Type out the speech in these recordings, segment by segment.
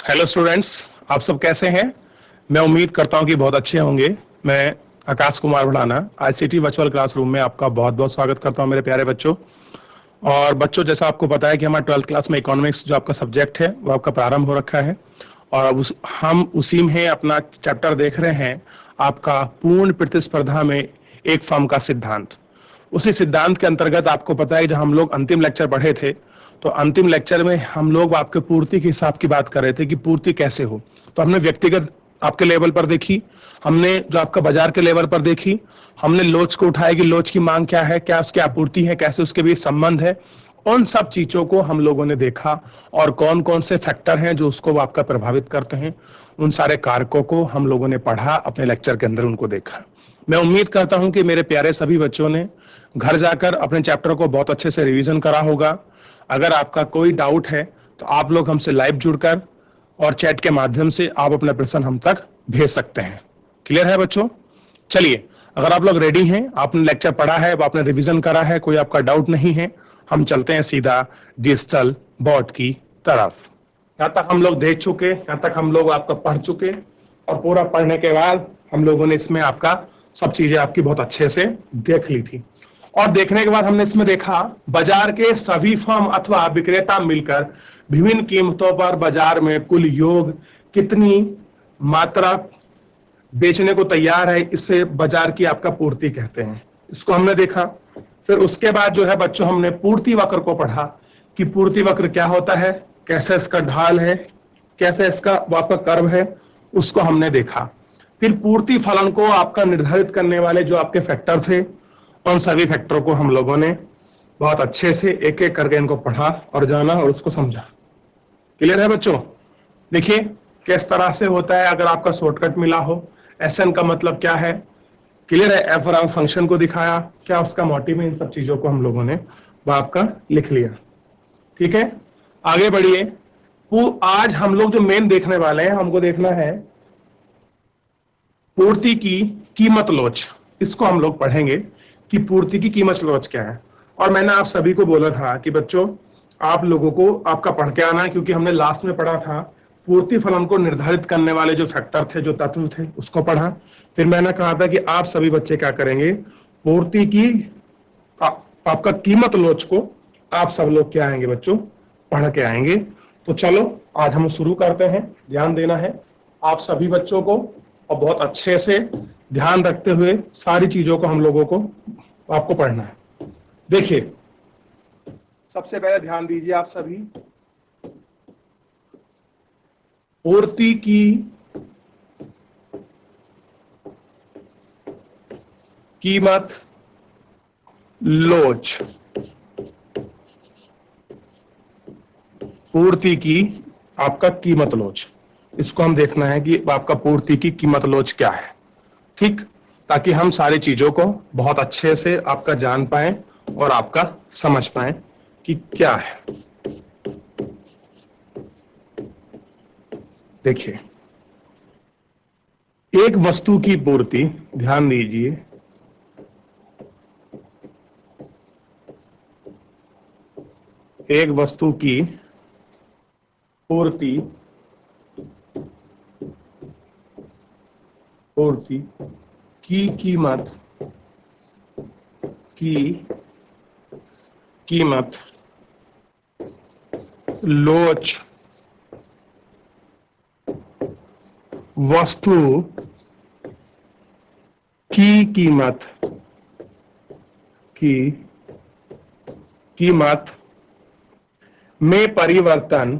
Hello students, आप सब कैसे हैं। मैं उम्मीद करता हूं कि बहुत अच्छे होंगे। मैं Akash Kumar Bhadana ICT virtual classroom में आपका बहुत बहुत स्वागत करता हूं मेरे प्यारे बच्चों। और बच्चों, जैसा आपको पता है कि हमारा 12th क्लास में इकोनॉमिक्स जो आपका सब्जेक्ट है वो आपका प्रारंभ हो रखा है। और अब हम उसी में अपना चैप्टर देख रहे हैं, आपका पूर्ण प्रतिस्पर्धा में एक फर्म का सिद्धांत। उसी सिद्धांत के अंतर्गत आपको पता है, जब हम लोग अंतिम लेक्चर पढ़े थे तो अंतिम लेक्चर में हम लोग आपके पूर्ति के हिसाब की बात कर रहे थे कि पूर्ति कैसे हो। तो हमने व्यक्तिगत आपके लेवल पर देखी, हमने जो आपका बाजार के लेवल पर देखी, हमने लोच को उठाया कि लोच की मांग क्या है, क्या उसकी आपूर्ति है, कैसे उसके बीच संबंध है। उन सब चीजों को हम लोगों ने देखा और कौन कौन से फैक्टर हैं जो उसको आपका प्रभावित करते हैं, उन सारे कारकों को हम लोगों ने पढ़ा, अपने लेक्चर के अंदर उनको देखा। मैं उम्मीद करता हूं कि मेरे प्यारे सभी बच्चों ने घर जाकर अपने चैप्टर को बहुत अच्छे से रिवीजन करा होगा। अगर आपका कोई डाउट है तो आप लोग हमसे लाइव जुड़कर और चैट के माध्यम से आप अपना प्रश्न हम तक भेज सकते हैं। क्लियर है बच्चों? चलिए, अगर आप लोग रेडी हैं, आपने लेक्चर पढ़ा है, आपने रिवीजन करा है, कोई आपका डाउट नहीं है, हम चलते हैं सीधा डिजिटल बोर्ड की तरफ। यहाँ तक हम लोग देख चुके, यहाँ तक हम लोग आपका पढ़ चुके, और पूरा पढ़ने के बाद हम लोगों ने इसमें आपका सब चीजें आपकी बहुत अच्छे से देख ली थी। और देखने के बाद हमने इसमें देखा, बाजार के सभी फर्म अथवा विक्रेता मिलकर विभिन्न कीमतों पर बाजार में कुल योग कितनी मात्रा बेचने को तैयार है, इससे बाजार की आपका पूर्ति कहते हैं। इसको हमने देखा। फिर उसके बाद जो है बच्चों, हमने पूर्ति वक्र को पढ़ा कि पूर्ति वक्र क्या होता है, कैसे इसका ढाल है, कैसे इसका आपका कर्व है, उसको हमने देखा। फिर पूर्ति फलन को आपका निर्धारित करने वाले जो आपके फैक्टर थे, उन सभी फैक्टरों को हम लोगों ने बहुत अच्छे से एक एक करके इनको पढ़ा और जाना और उसको समझा। क्लियर है बच्चों? देखिए किस तरह से होता है। अगर आपका शॉर्टकट मिला हो, एसएन का मतलब क्या है, क्लियर है, एफ राउंड फंक्शन को दिखाया, क्या उसका मोटिव है, इन सब चीजों को हम लोगों ने वो आपका लिख लिया। ठीक है, आगे बढ़िए। आज हम लोग जो मेन देखने वाले हैं, हमको देखना है पूर्ति की कीमत लोच। इसको हम लोग पढ़ेंगे कि पूर्ति की कीमत लोच क्या है। और मैंने आप सभी को बोला था कि बच्चों, आप लोगों को आपका पढ़ के आना है, क्योंकि हमने लास्ट में पढ़ा था पूर्ति फलन को निर्धारित करने वाले जो फैक्टर थे, जो तत्व थे, उसको पढ़ा। फिर मैंने कहा था कि आप सभी बच्चे क्या करेंगे, पूर्ति की आपका कीमत लोच को आप सब लोग क्या आएंगे बच्चों, पढ़ के आएंगे। तो चलो आज हम शुरू करते हैं। ध्यान देना है आप सभी बच्चों को, और बहुत अच्छे से ध्यान रखते हुए सारी चीजों को हम लोगों को आपको पढ़ना है। देखिए, सबसे पहले ध्यान दीजिए आप सभी, पूर्ति की कीमत लोच, पूर्ति की आपका कीमत लोच, इसको हम देखना है कि आपका पूर्ति की कीमत लोच क्या है। ठीक, ताकि हम सारी चीजों को बहुत अच्छे से आपका जान पाए और आपका समझ पाए कि क्या है। देखिए, एक वस्तु की पूर्ति, ध्यान दीजिए, एक वस्तु की पूर्ति की कीमत लोच वस्तु की कीमत में परिवर्तन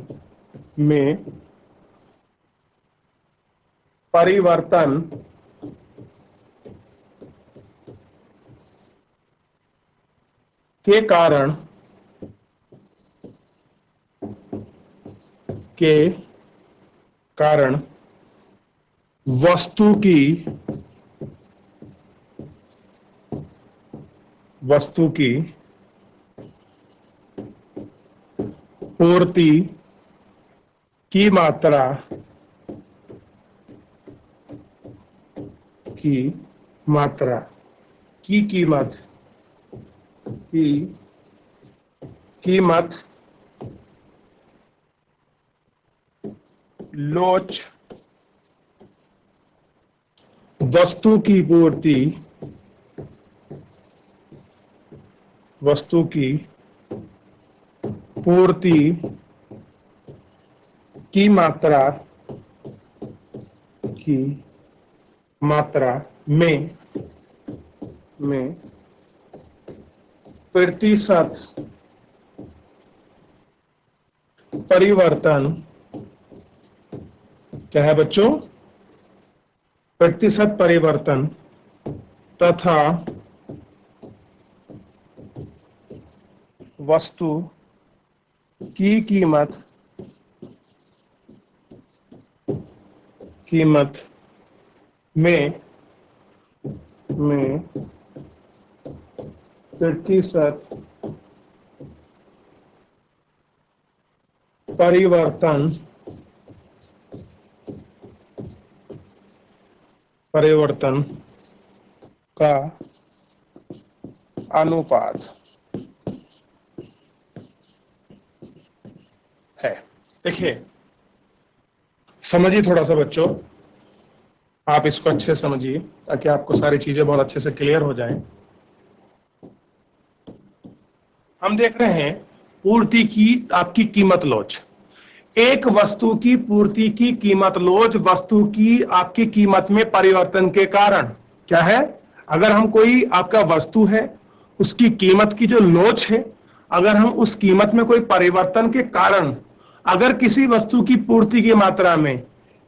के कारण वस्तु की पूर्ति की मात्रा की कीमत लोच वस्तु की पूर्ति, वस्तु की पूर्ति की मात्रा में प्रतिशत परिवर्तन, क्या है बच्चों, प्रतिशत परिवर्तन तथा वस्तु की कीमत में प्रतिशत परिवर्तन का अनुपात है। देखिए, समझिए थोड़ा सा बच्चों, आप इसको अच्छे से समझिए ताकि आपको सारी चीजें बहुत अच्छे से क्लियर हो जाएं। हम देख रहे हैं पूर्ति की आपकी कीमत लोच, एक वस्तु की पूर्ति की कीमत लोच वस्तु की आपकी कीमत में परिवर्तन के कारण क्या है। अगर हम कोई आपका वस्तु है उसकी कीमत की जो लोच है, अगर हम उस कीमत में कोई परिवर्तन के कारण अगर किसी वस्तु की पूर्ति की मात्रा में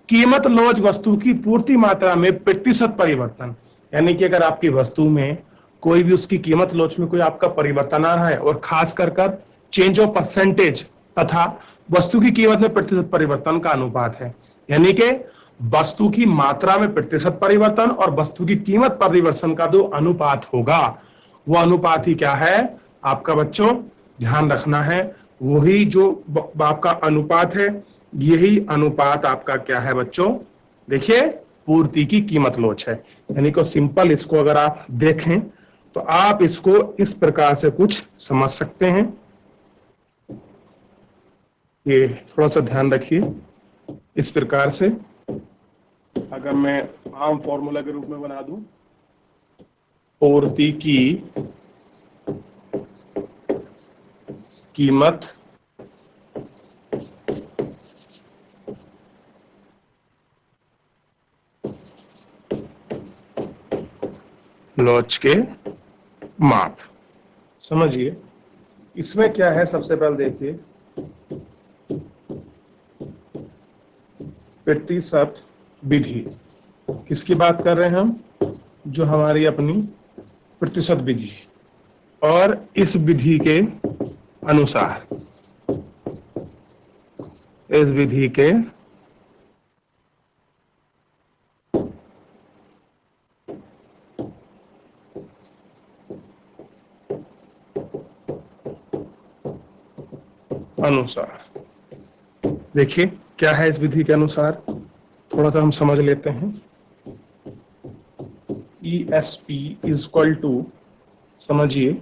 कीमत लोच वस्तु की पूर्ति मात्रा में प्रतिशत परिवर्तन, यानी कि अगर आपकी वस्तु में कोई भी उसकी कीमत लोच में कोई आपका परिवर्तन आ रहा है और खास कर चेंज ऑफ परसेंटेज तथा वस्तु की कीमत में प्रतिशत परिवर्तन का अनुपात है, यानी कि वस्तु की मात्रा में प्रतिशत परिवर्तन और वस्तु की कीमत परिवर्तन का जो अनुपात होगा वो अनुपात ही क्या है आपका बच्चों, ध्यान रखना है, वही जो आपका अनुपात है, यही अनुपात आपका क्या है बच्चों, देखिए पूर्ति की कीमत लोच है। यानी कि सिंपल इसको अगर आप देखें तो आप इसको इस प्रकार से कुछ समझ सकते हैं। ये थोड़ा सा ध्यान रखिए, इस प्रकार से अगर मैं आम फॉर्मूला के रूप में बना दूं, पूर्ति की कीमत लोच के माप, समझिए इसमें क्या है। सबसे पहले देखिए प्रतिशत विधि, किसकी बात कर रहे हैं हम, जो हमारी अपनी प्रतिशत विधि, और इस विधि के अनुसार, इस विधि के अनुसार, देखिए क्या है इस विधि के अनुसार, थोड़ा सा हम समझ लेते हैं। ESP इज इक्वल टू, समझिए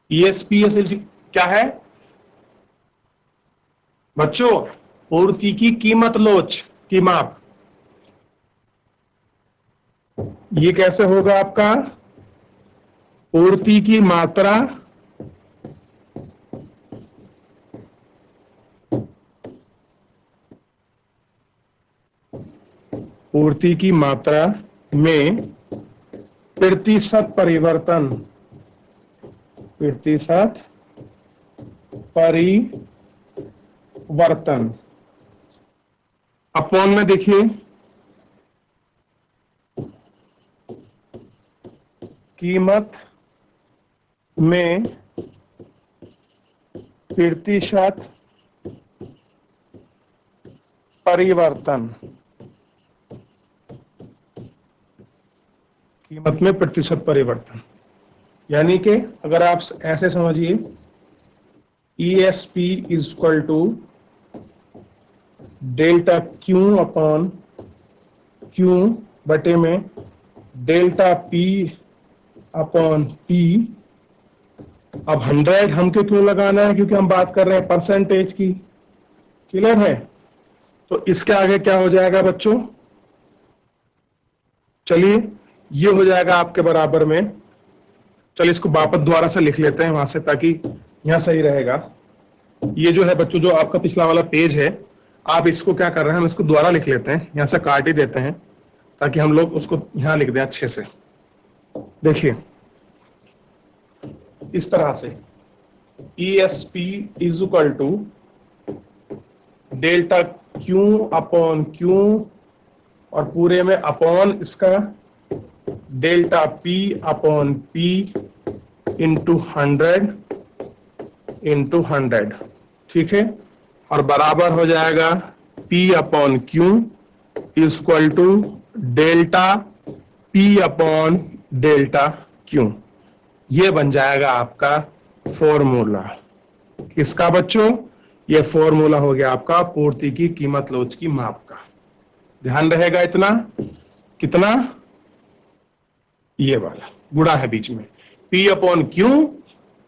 ESP क्या है बच्चों, पूर्ति की कीमत लोच की माप। ये कैसे होगा आपका, पूर्ति की मात्रा पूर्ति की मात्रा में प्रतिशत परिवर्तन, प्रतिशत परिवर्तन अपॉन में देखिए कीमत में प्रतिशत परिवर्तन, कीमत में प्रतिशत परिवर्तन, यानी कि अगर आप ऐसे समझिए ESP is equal to delta Q upon Q बटे में डेल्टा P अपॉन P। अब 100 हमको क्यों लगाना है, क्योंकि हम बात कर रहे हैं परसेंटेज की, क्लियर है। तो इसके आगे क्या हो जाएगा बच्चों, चलिए ये हो जाएगा आपके बराबर में, चलिए इसको वापस दोबारा से लिख लेते हैं वहां से ताकि यहां सही रहेगा। ये जो है बच्चों जो आपका पिछला वाला पेज है, आप इसको क्या कर रहे हैं, हम इसको दोबारा लिख लेते हैं, यहां से काट ही देते हैं ताकि हम लोग उसको यहां लिख दें अच्छे से। देखिए इस तरह से ESP is equal to delta Q upon Q और पूरे में अपॉन इसका delta P upon P into 100 ठीक है, और बराबर हो जाएगा P upon Q is equal to delta P upon delta Q. ये बन जाएगा आपका फॉर्मूला। किसका बच्चों, ये फॉर्मूला हो गया आपका पूर्ति की कीमत लोच की माप का। ध्यान रहेगा इतना, कितना, ये वाला गुणा है बीच में, P अपॉन क्यू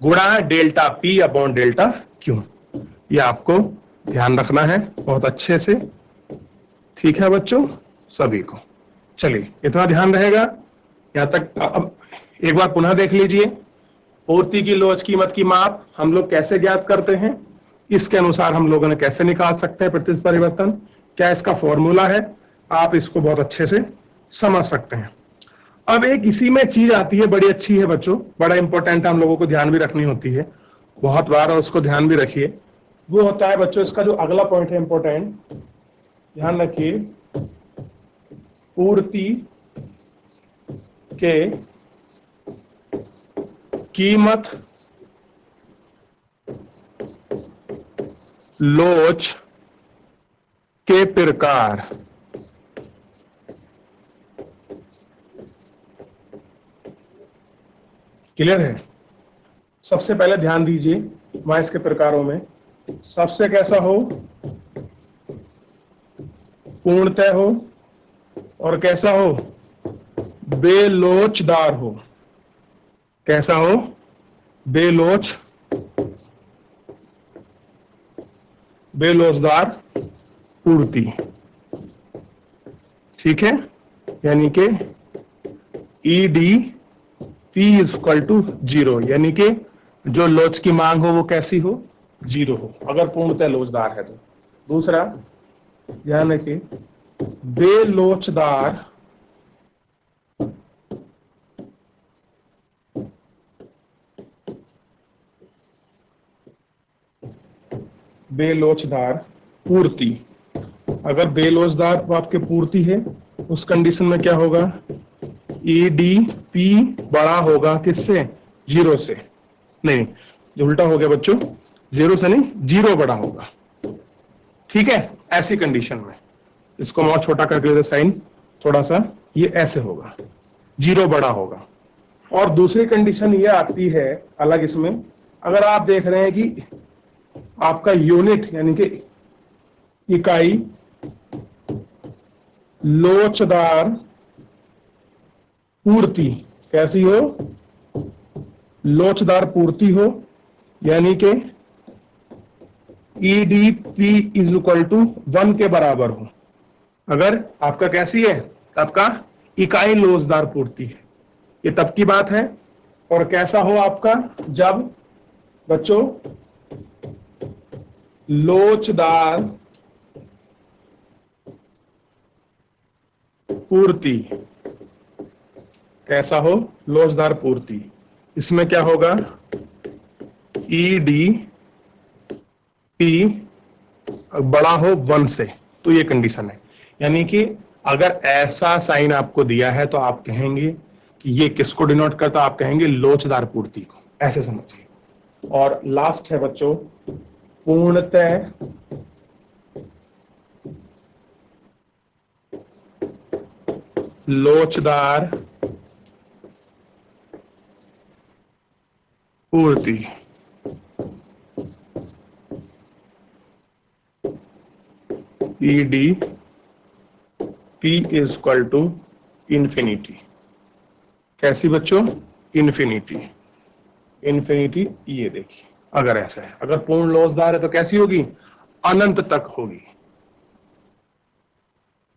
गुणा delta P upon delta Q. ये आपको ध्यान रखना है बहुत अच्छे से, ठीक है बच्चों सभी को। चलिए इतना ध्यान रहेगा यहां तक। अब एक बार पुनः देख लीजिए, पूर्ति की लोच कीमत की माप हम लोग कैसे ज्ञात करते हैं, इसके अनुसार हम लोगों ने कैसे निकाल सकते हैं प्रतिशत परिवर्तन, क्या इसका फॉर्मूला है, आप इसको बहुत अच्छे से समझ सकते हैं। अब एक इसी में चीज आती है, बड़ी अच्छी है बच्चों, बड़ा इंपॉर्टेंट है, हम लोगों को ध्यान भी रखनी होती है बहुत बार, और उसको ध्यान भी रखिए। वो होता है बच्चों इसका जो अगला पॉइंट है इंपॉर्टेंट, ध्यान रखिए, पूर्ति के कीमत लोच के प्रकार। क्लियर है? सबसे पहले ध्यान दीजिए वहां इसके प्रकारों में, सबसे कैसा हो, पूर्णतः हो, और कैसा हो, बेलोचदार हो। कैसा हो, बेलोचदार पूर्ति, ठीक है, यानी कि EDP इज इक्वल टू 0, यानी कि जो लोच की मांग हो वो कैसी हो, 0 हो, अगर पूर्णतः लोचदार है तो। दूसरा ध्यान रखिए, बेलोचदार पूर्ति, अगर बेलोचदार आपके पूर्ति है उस कंडीशन में क्या होगा, EDP बड़ा होगा किससे, 0 से, नहीं जो उल्टा हो गया बच्चों, 0 से नहीं, 0 बड़ा होगा, ठीक है। ऐसी कंडीशन में इसको और छोटा करके देते साइन थोड़ा सा, ये ऐसे होगा, 0 बड़ा होगा। और दूसरी कंडीशन ये आती है अलग इसमें, अगर आप देख रहे हैं कि आपका यूनिट यानी कि इकाई लोचदार पूर्ति कैसी हो, लोचदार पूर्ति हो, यानी कि EDP इज इक्वल टू 1 के बराबर हो। अगर आपका कैसी है, आपका इकाई लोचदार पूर्ति है, ये तब की बात है। और कैसा हो आपका, जब बच्चों लोचदार पूर्ति, कैसा हो, लोचदार पूर्ति, इसमें क्या होगा, EDP बड़ा हो 1 से, तो ये कंडीशन है। यानी कि अगर ऐसा साइन आपको दिया है तो आप कहेंगे कि ये किसको डिनोट करता है, आप कहेंगे लोचदार पूर्ति को, ऐसे समझिए। और लास्ट है बच्चों पूर्णतः लोचदार पूर्ति, EDP is equal to infinity. कैसी बच्चों, इंफिनिटी, इंफिनिटी, ये देखिए अगर ऐसा है, अगर पूर्ण लोचदार है तो कैसी होगी, अनंत तक होगी,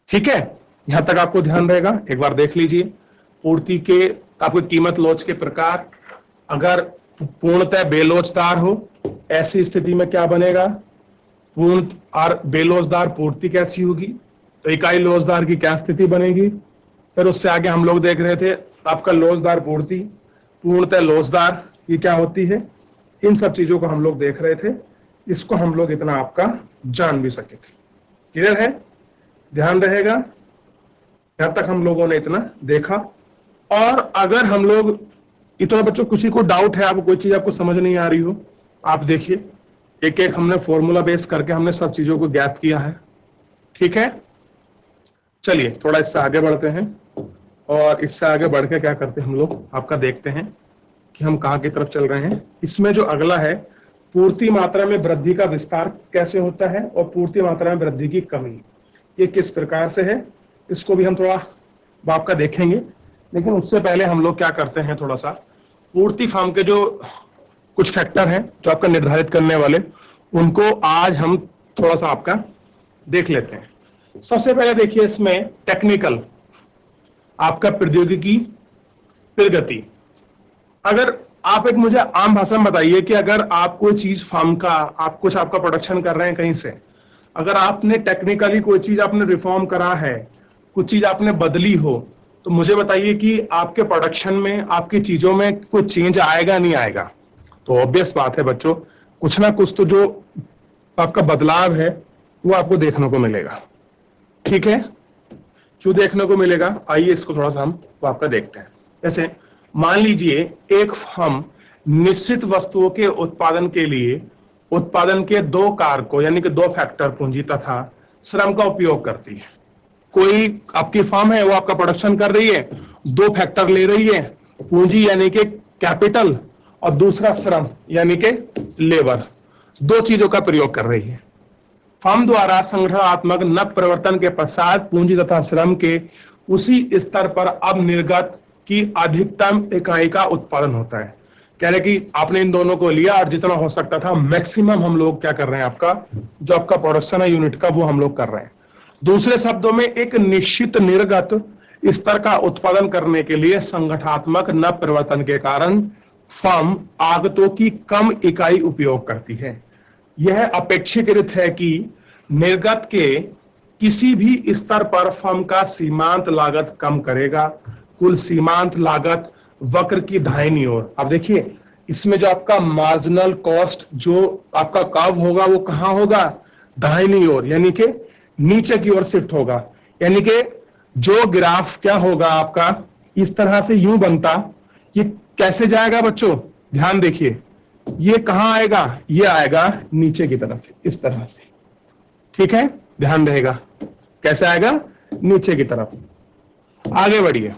ठीक है, यहां तक आपको ध्यान रहेगा। एक बार देख लीजिए, पूर्ति के आपको कीमत लोच के प्रकार, अगर पूर्णतः बेलोचदार हो, ऐसी स्थिति में क्या बनेगा, पूर्ण और बेलोचदार पूर्ति कैसी होगी, तो इकाई लोचदार की क्या स्थिति बनेगी। फिर उससे आगे हम लोग देख रहे थे आपका लोचदार पूर्ति, पूर्णतः लोचदार ये क्या होती है, इन सब चीजों को हम लोग देख रहे थे। इसको हम लोग इतना आपका जान भी सके थे। क्लियर है, ध्यान रहेगा, यहां तक हम लोगों ने इतना देखा। और अगर हम लोग इतना, बच्चों किसी को डाउट है, आपको कोई चीज आपको समझ नहीं आ रही हो, आप देखिए, एक एक हमने फॉर्मूला बेस करके हमने सब चीजों को ज्ञात किया है। ठीक है, चलिए थोड़ा इससे आगे बढ़ते हैं, और इससे आगे बढ़ के क्या करते हैं हम लोग, आपका देखते हैं कि हम कहाँ की तरफ चल रहे हैं। इसमें जो अगला है, पूर्ति मात्रा में वृद्धि का विस्तार कैसे होता है और पूर्ति मात्रा में वृद्धि की कमी ये किस प्रकार से है, इसको भी हम थोड़ा आपका देखेंगे। लेकिन उससे पहले हम लोग क्या करते हैं, थोड़ा सा पूर्ति फर्म के जो कुछ फैक्टर हैं जो आपका निर्धारित करने वाले, उनको आज हम थोड़ा सा आपका देख लेते हैं। सबसे पहले देखिए इसमें टेक्निकल, आपका प्रौद्योगिकी, फिर गति। अगर आप एक मुझे आम भाषा में बताइए कि अगर आप कोई चीज फर्म का, आप कुछ आपका प्रोडक्शन कर रहे हैं कहीं से, अगर आपने टेक्निकली कोई चीज आपने रिफॉर्म करा है, कुछ चीज आपने बदली हो, तो मुझे बताइए कि आपके प्रोडक्शन में, आपकी चीजों में कोई चेंज आएगा नहीं आएगा। तो ऑब्वियस बात है बच्चों, कुछ ना कुछ तो जो आपका बदलाव है वो आपको देखने को मिलेगा। ठीक है, क्यों देखने को मिलेगा, आइए इसको थोड़ा सा हम आपका देखते हैं। जैसे मान लीजिए एक फर्म निश्चित वस्तुओं के उत्पादन के लिए उत्पादन के दो कारकों यानी कि दो फैक्टर, पूंजी तथा श्रम का उपयोग करती है। कोई आपकी फर्म है, वो आपका प्रोडक्शन कर रही है, दो फैक्टर ले रही है, पूंजी यानी कि कैपिटल और दूसरा श्रम यानी कि लेबर, दो चीजों का प्रयोग कर रही है। फर्म द्वारा संगठनात्मक नव परिवर्तन के पश्चात पूंजी तथा श्रम के उसी स्तर पर अब निर्गत की अधिकतम इकाई का उत्पादन होता है। कह रहे कि आपने इन दोनों को लिया और जितना हो सकता था मैक्सिमम हम लोग क्या कर रहे हैं, आपका जो आपका प्रोडक्शन है यूनिट का, वो हम लोग कर रहे हैं। दूसरे शब्दों में एक निश्चित निर्गत स्तर का उत्पादन करने के लिए संगठनात्मक नव परिवर्तन के कारण फर्म आगतों की कम इकाई उपयोग करती है। यह अपेक्षाकृत है कि निर्गत के किसी भी स्तर पर फर्म का सीमांत लागत कम करेगा। कुल सीमांत लागत वक्र की दाहिनी ओर, अब देखिए इसमें जो आपका मार्जिनल कॉस्ट जो आपका कर्व होगा वो कहां होगा, दाहिनी ओर, यानी कि नीचे की ओर शिफ्ट होगा। यानी कि जो ग्राफ क्या होगा आपका इस तरह से यूं बनता, ये कैसे जाएगा बच्चों, ध्यान देखिए, ये कहां आएगा, ये आएगा नीचे की तरफ इस तरह से। ठीक है, ध्यान रहेगा, कैसे आएगा, नीचे की तरफ। आगे बढ़िए,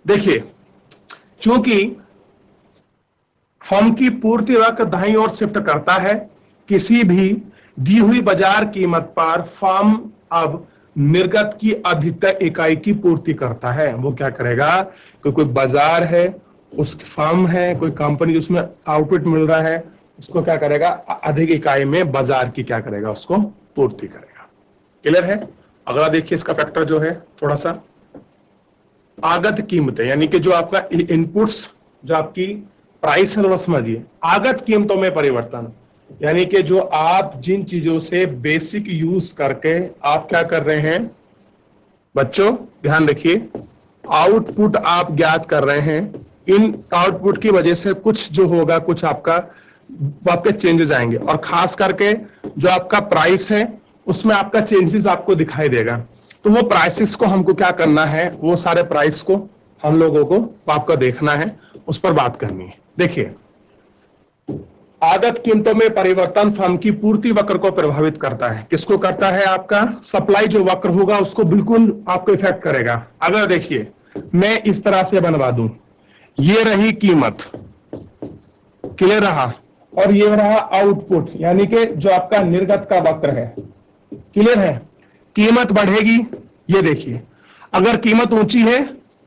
देखिए चूंकि फर्म की पूर्ति वक्र दाईं ओर शिफ्ट करता है, किसी भी दी हुई बाजार कीमत पर फर्म अब निर्गत की अधिकतम इकाई की पूर्ति करता है। वो क्या करेगा, कोई बाजार है, उस फर्म है, कोई कंपनी जिसमें आउटपुट मिल रहा है, उसको क्या करेगा, अधिक इकाई में बाजार की क्या करेगा, उसको पूर्ति करेगा। क्लियर है। अगला देखिए इसका फैक्टर जो है थोड़ा सा, आगत कीमतें, यानी कि जो आपका इनपुट्स, जो आपकी प्राइस है, थोड़ा समझिए। आगत कीमतों में परिवर्तन, यानी कि जो आप जिन चीजों से बेसिक यूज करके आप क्या कर रहे हैं बच्चों, ध्यान रखिए, आउटपुट आप ज्ञात कर रहे हैं, इन आउटपुट की वजह से कुछ जो होगा, कुछ आपके चेंजेस आएंगे, और खास करके जो आपका प्राइस है उसमें आपका चेंजेस आपको दिखाई देगा। तो वो प्राइसेस को हमको क्या करना है, वो सारे प्राइस को हम लोगों को आपका देखना है, उस पर बात करनी है। देखिए आगत कीमतों में परिवर्तन फर्म की पूर्ति वक्र को प्रभावित करता है। किसको करता है, आपका सप्लाई जो वक्र होगा उसको बिल्कुल आपको इफेक्ट करेगा। अगर देखिए मैं इस तरह से बनवा दूं, ये रही कीमत, क्लियर रहा, और ये रहा आउटपुट, यानी कि जो आपका निर्गत का वक्र है, क्लियर है। कीमत बढ़ेगी, ये देखिए, अगर कीमत ऊंची है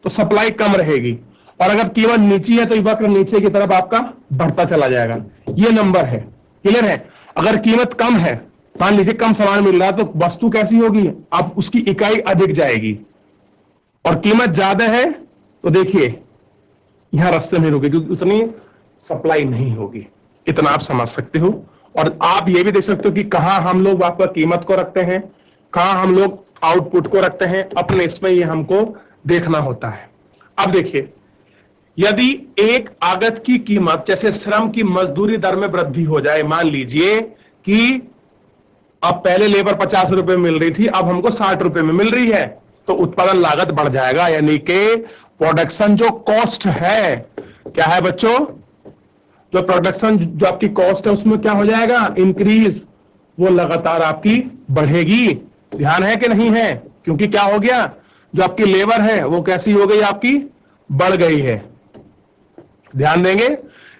तो सप्लाई कम रहेगी, और अगर कीमत नीची है तो ये वक्र नीचे की तरफ आपका बढ़ता चला जाएगा। ये नंबर है, क्लियर है। अगर कीमत कम है मान लीजिए कम सामान मिल रहा है तो वस्तु कैसी होगी, अब उसकी इकाई अधिक जाएगी, और कीमत ज्यादा है तो देखिए यहां रास्ते में रुके क्योंकि उतनी सप्लाई नहीं होगी। इतना आप समझ सकते हो। और आप ये भी देख सकते हो कि कहां हम लोग आपका कीमत को रखते हैं, कहां हम लोग आउटपुट को रखते हैं, अपने इसमें ये हमको देखना होता है। अब देखिए, यदि एक आगत की कीमत जैसे श्रम की मजदूरी दर में वृद्धि हो जाए, मान लीजिए कि अब पहले लेबर 50 रुपए मिल रही थी, अब हमको 60 रुपए में मिल रही है, तो उत्पादन लागत बढ़ जाएगा, यानी कि प्रोडक्शन जो कॉस्ट है, क्या है बच्चों, जो प्रोडक्शन जो आपकी कॉस्ट है उसमें क्या हो जाएगा, इंक्रीज, वो लगातार आपकी बढ़ेगी। ध्यान है कि नहीं है, क्योंकि क्या हो गया, जो आपकी लेबर है वो कैसी हो गई, आपकी बढ़ गई है। ध्यान देंगे,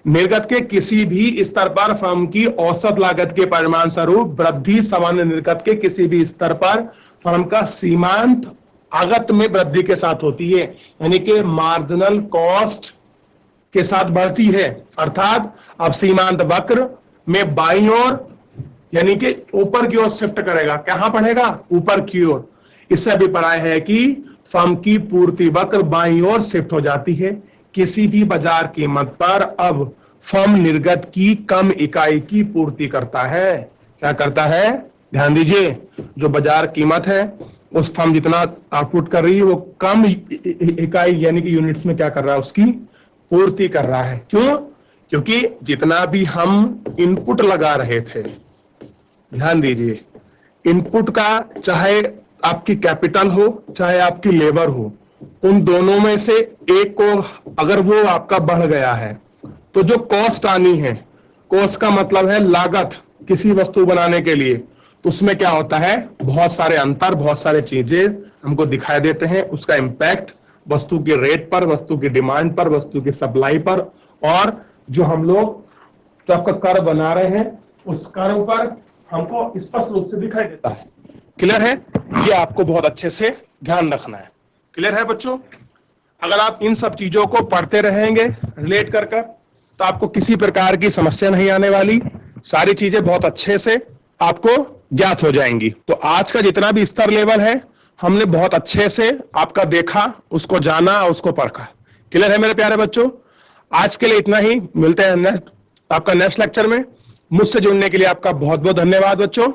निर्गत के किसी भी स्तर पर फर्म की औसत लागत के परिमाण स्वरूप वृद्धि सामान्य निर्गत के किसी भी स्तर पर फर्म का सीमांत आगत में वृद्धि के साथ होती है, यानी कि मार्जिनल कॉस्ट के साथ बढ़ती है। अर्थात अब सीमांत वक्र में बाईं ओर यानी कि ऊपर की ओर शिफ्ट करेगा, कहां बढ़ेगा, ऊपर की ओर। इससे भी पढ़ा है कि फर्म की पूर्ति वक्र बाईं ओर शिफ्ट हो जाती है। किसी भी बाजार कीमत पर अब फर्म निर्गत की कम इकाई की पूर्ति करता है। क्या करता है, ध्यान दीजिए, जो बाजार कीमत है उस फर्म जितना आउटपुट कर रही है वो कम इकाई यानी कि यूनिट्स में क्या कर रहा है, उसकी पूर्ति कर रहा है। क्यों, क्योंकि जितना भी हम इनपुट लगा रहे थे, ध्यान दीजिए, इनपुट का चाहे आपकी कैपिटल हो चाहे आपकी लेबर हो, उन दोनों में से एक को अगर वो आपका बढ़ गया है तो जो कॉस्ट आनी है, कॉस्ट का मतलब है लागत किसी वस्तु बनाने के लिए, तो उसमें क्या होता है, बहुत सारे अंतर, बहुत सारे चीजें हमको दिखाई देते हैं। उसका इंपैक्ट वस्तु के रेट पर, वस्तु की डिमांड पर, वस्तु की सप्लाई पर, और जो हम लोग जो आपका कर्व बना रहे हैं उस कर्व पर हमको स्पष्ट रूप से दिखाई देता है। क्लियर है, ये आपको बहुत अच्छे से ध्यान रखना है। क्लियर है बच्चों, अगर आप इन सब चीजों को पढ़ते रहेंगे रिलेट कर तो आपको किसी प्रकार की समस्या नहीं आने वाली, सारी चीजें बहुत अच्छे से आपको ज्ञात हो जाएंगी। तो आज का जितना भी स्तर लेवल है हमने बहुत अच्छे से आपका देखा, उसको जाना और उसको परखा। क्लियर है मेरे प्यारे बच्चों, आज के लिए इतना ही, मिलते हैं आपका नेक्स्ट लेक्चर में। मुझसे जुड़ने के लिए आपका बहुत बहुत धन्यवाद बच्चों।